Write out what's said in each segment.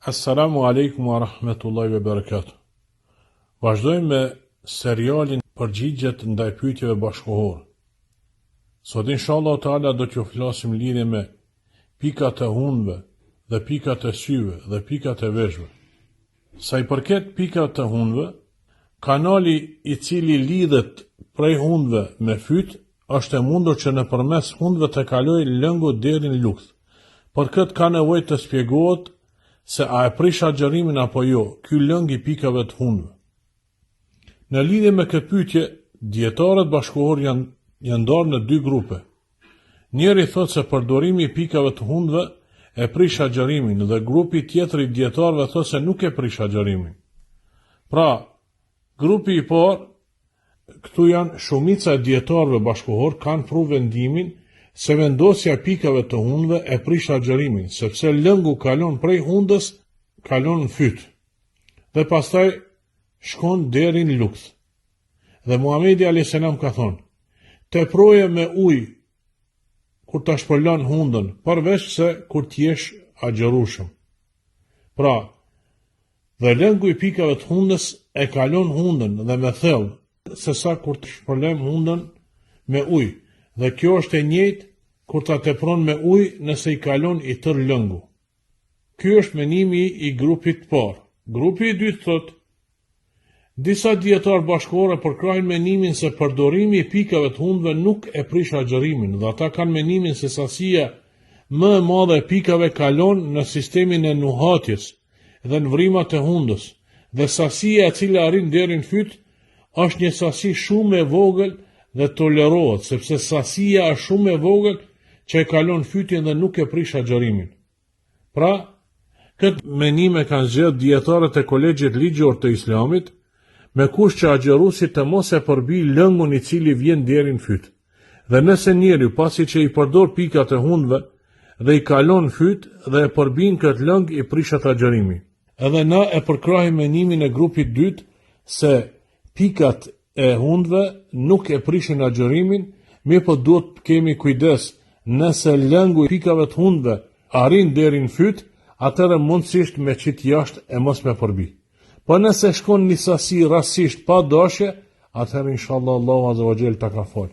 Assalamu alaikum wa rahmetullahi wa barakatuh. Vazhdojmë me serialin përgjigjet ndaj pyetjeve bashkëkohore. Sot inshallah taala do t'ju flasim lidhje me pikat e hundëve dhe pikat e syve dhe pikat e veshëve. Sa i përket pikat e hundëve, kanali i cili lidhet prej hundëve me fyt është e mundur që nëpërmes hundëve të kalojë lëngu deri në lukth. Për këtë ka nevojë të shpjegohet se a e prish agjërimin apo jo, ky lëng i pikave të hundëve. Në lidhje me këtë pyetje, dietarët bashkëkohor janë ndarë në dy grupe. Njëri thotë se përdorimi i pikave të hundëve e prish agjërimin dhe grupi tjetër i dietarëve thotë se nuk e prish agjërimin. Pra, grupi i parë, këtu janë shumica e dietarëve bashkëkohor kanë pru vendimin se vendosja e pikave të hundëve e prish agjërimin, sepse lëngu kalon prej hundës, kalon në fyt, dhe pastaj shkon deri në lukth. Dhe Muhamedi a.s. ka thonë, teproje me ujë kur ta shpërlan hundën, përveç se kur t'jesh agjërushëm. Pra, dhe lëngu i pikave të hundës e kalon hundën dhe me thellë, sesa kur të shpërlem hundën me ujë. Dhe kjo është e njëjtë kur ta tepron me ujë nëse i kalon i tër lëngu. Ky është menimi i grupit të parë. Grupi i dytë thotë, disa dietarë bashkëkohore përkrahin menimin se përdorimi i pikave të hundëve nuk e prish agjërimin, dhe ata kanë menimin se sasia më e madhe e pikave kalon në sistemin e nuhatjes dhe në vrimat e hundës, dhe sasia e cila arrin deri në fyt është një sasi shumë e vogël dhe tolerohet, sepse sasia është shumë e vogël që e kalon fytin dhe nuk e prish agjërimin. Pra, këtë menime kanë zgjedhur dietarët e kolegjit ligjor të Islamit, me kush që agjëruesi të mos e përbi lëngun i cili vjen deri në fyt. Dhe nëse njeriu pasi që i përdor pikat e hundëve dhe i kalon fyt dhe e përbin këtë lëng, i prishet agjërimi. Edhe na e përkrahim menimin e grupit dytë se pikat e hundëve nuk e prishin agjërimin, mirë po duhet kemi kujdes, nëse lëngu i pikave të hundëve arrin deri në fyt, atëherë mundësisht me qit jashtë e mos me përbi. Po nëse shkon një sasi rastësisht pa dashje, atëherë inshallah Allahu azza wa jall ta ka fal.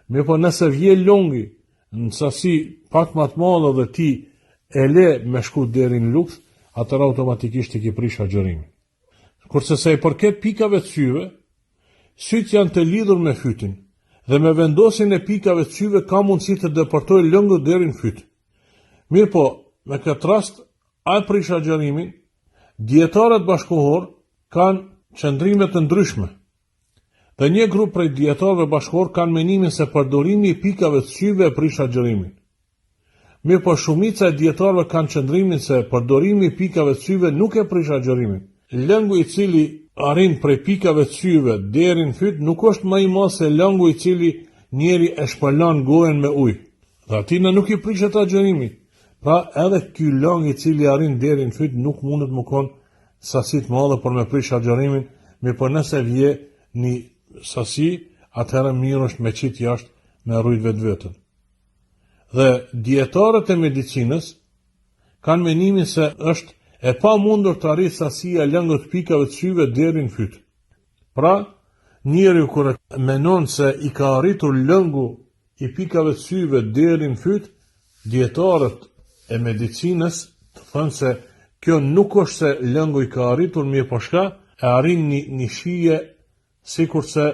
Mirë po nëse vjen lëngu në sasi pak më të madhe dhe ti e le me shku deri në lukth, atëherë automatikisht i ki prish agjërimin. Kurse sa i përket pikave të syve, syt janë të lidhur me fytin, dhe me vendosin e pikave të syve ka mundësi të depërtoj lëngu deri në fyt. Mirë po, me këtë rast, a e prish agjërimin, dietarët bashkëkohor kanë qëndrime të ndryshme. Dhe një grup prej dietarëve bashkëkohor kanë menimin se përdorimi i pikave të syve e prish agjërimin. Mirë po, shumica e dietarëve kanë qëndrimin se përdorimi i pikave të syve nuk e prish agjërimin. Lëngu i cili arrin prej pikave të syve deri në fyt nuk është më i madh se lëngu i cili njeri e shpërlan gojen me ujë. Dhe atina nuk i prishet agjërimi. Pra edhe ky lëng i cili arrin deri në fyt nuk mundet më kon sasi të madhe për me prish agjërimin, mirë po nëse vje një sasi, atëherë mirë është me qit jashtë me rujt vetveten. Dhe dietarët e medicinës kanë menimin se është e pa mundur të arrit sasia lëngët pikave të syve deri në fyt. Pra, njeriu kur menon se i ka arritur lëngu i pikave të syve deri në fyt, dietarët e medicinës të thënë se kjo nuk është se lëngu i ka arritur, mirë po shka e arrin një shije sikur se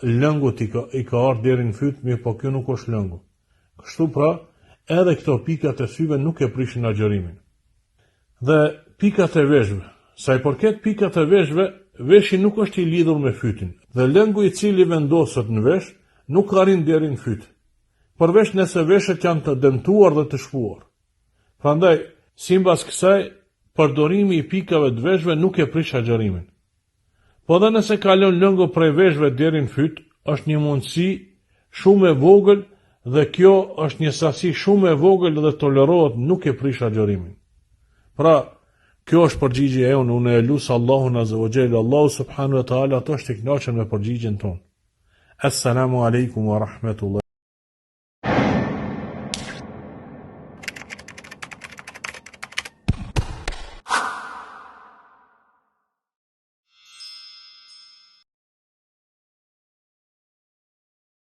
lëngu i ka ardhur deri në fyt, mirë po kjo nuk është lëngu. Kështu pra, edhe këto pikat e syve nuk e prishin agjërimin. Dhe pikat e veshëve. Sa i përket pikat e veshëve, veshi nuk është i lidhur me fytin, dhe lëngu i cili vendoset në vesh nuk arrin deri në fyt, përveç nëse veshët janë të dëmtuar dhe të shpuar. Prandaj, simbas kësaj, përdorimi i pikave të veshëve nuk e prish agjërimin. Po dhe nëse kalon lëngu prej veshëve deri në fyt, është një mundësi shumë e vogël dhe kjo është një sasi shumë e vogël dhe tolerohet, nuk e prish agjërimin. Pra, kjo është përgjigje e unë e lusë Allahun azza wa jalla, Allahu subhanahu wa taala të është i kënaqur me përgjigjen tonë. Assalamu alaikum wa rahmatullah.